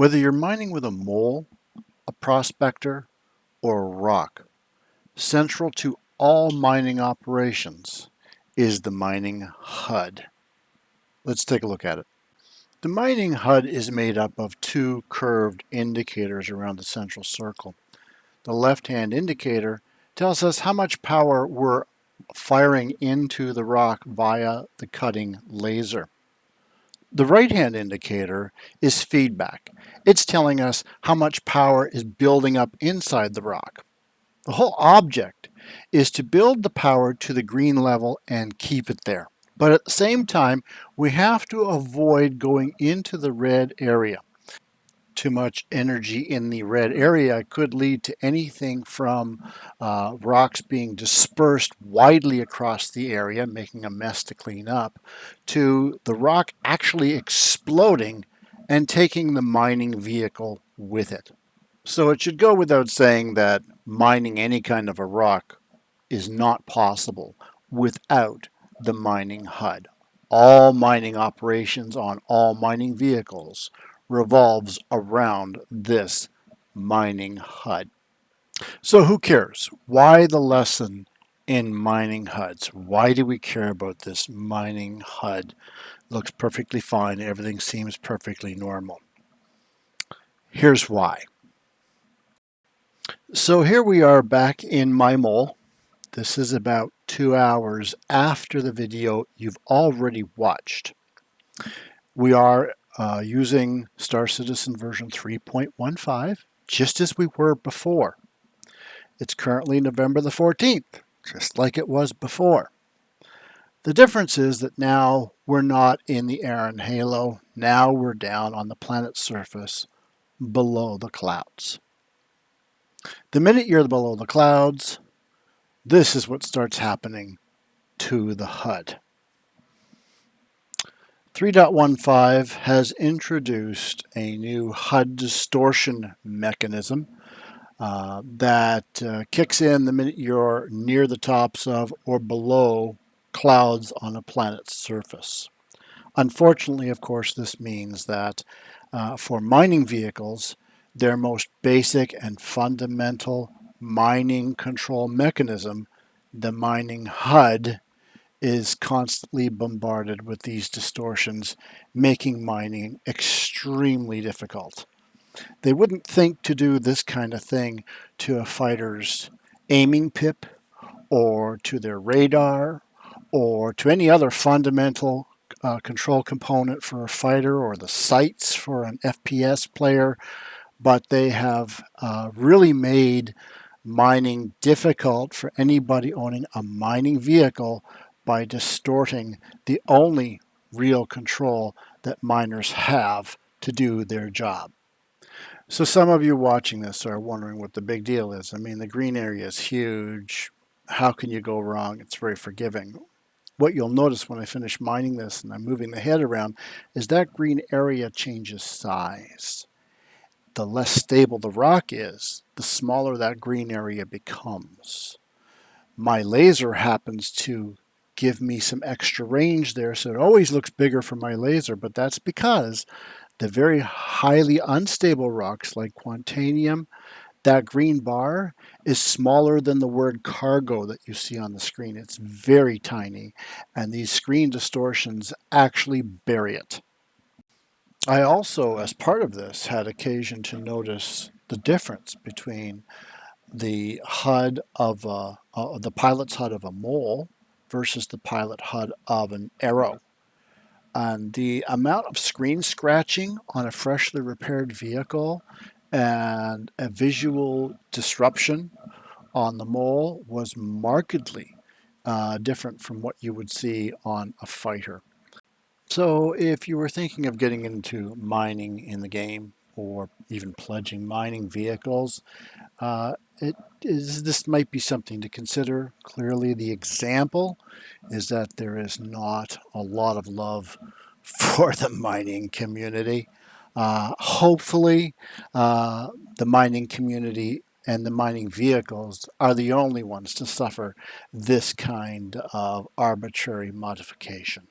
Whether you're mining with a mole, a prospector, or a rock, central to all mining operations is the mining HUD. Let's take a look at it. The mining HUD is made up of two curved indicators around the central circle. The left-hand indicator tells us how much power we're firing into the rock via the cutting laser. The right-hand indicator is feedback. It's telling us how much power is building up inside the rock. The whole object is to build the power to the green level and keep it there. But at the same time, we have to avoid going into the red area. Too much energy in the red area could lead to anything from rocks being dispersed widely across the area, making a mess to clean up, to the rock actually exploding and taking the mining vehicle with it. So it should go without saying that mining any kind of a rock is not possible without the mining HUD. All mining operations on all mining vehicles revolves around this mining HUD. So who cares? Why the lesson in mining HUDs? Why do we care about this mining HUD? Looks perfectly fine. Everything seems perfectly normal. Here's why. So here we are back in my mole. This is about 2 hours after the video you've already watched. We are using Star Citizen version 3.15, just as we were before. It's currently November the 14th, just like it was before. The difference is that now we're not in the Aran halo. Now we're down on the planet's surface below the clouds. The minute you're below the clouds, this is what starts happening to the HUD. 3.15 has introduced a new HUD distortion mechanism that kicks in the minute you're near the tops of or below clouds on a planet's surface. Unfortunately, of course, this means that for mining vehicles, their most basic and fundamental mining control mechanism, the mining HUD, is constantly bombarded with these distortions, making mining extremely difficult. They wouldn't think to do this kind of thing to a fighter's aiming pip or to their radar or to any other fundamental control component for a fighter or the sights for an FPS player, but they have really made mining difficult for anybody owning a mining vehicle by distorting the only real control that miners have to do their job. So some of you watching this are wondering what the big deal is. I mean, the green area is huge. How can you go wrong? It's very forgiving. What you'll notice when I finish mining this and I'm moving the head around is that green area changes size. The less stable the rock is, the smaller that green area becomes. My laser happens to give me some extra range there, so it always looks bigger for my laser, but that's because the very highly unstable rocks like Quantanium, that green bar is smaller than the word cargo that you see on the screen. It's very tiny, and these screen distortions actually bury it. I also, as part of this, had occasion to notice the difference between the HUD of the pilot's HUD of a mole versus the pilot HUD of an arrow. And the amount of screen scratching on a freshly repaired vehicle and a visual disruption on the mole was markedly different from what you would see on a fighter. So if you were thinking of getting into mining in the game or even pledging mining vehicles, this might be something to consider. Clearly, the example is that there is not a lot of love for the mining community. Hopefully, the mining community and the mining vehicles are the only ones to suffer this kind of arbitrary modification.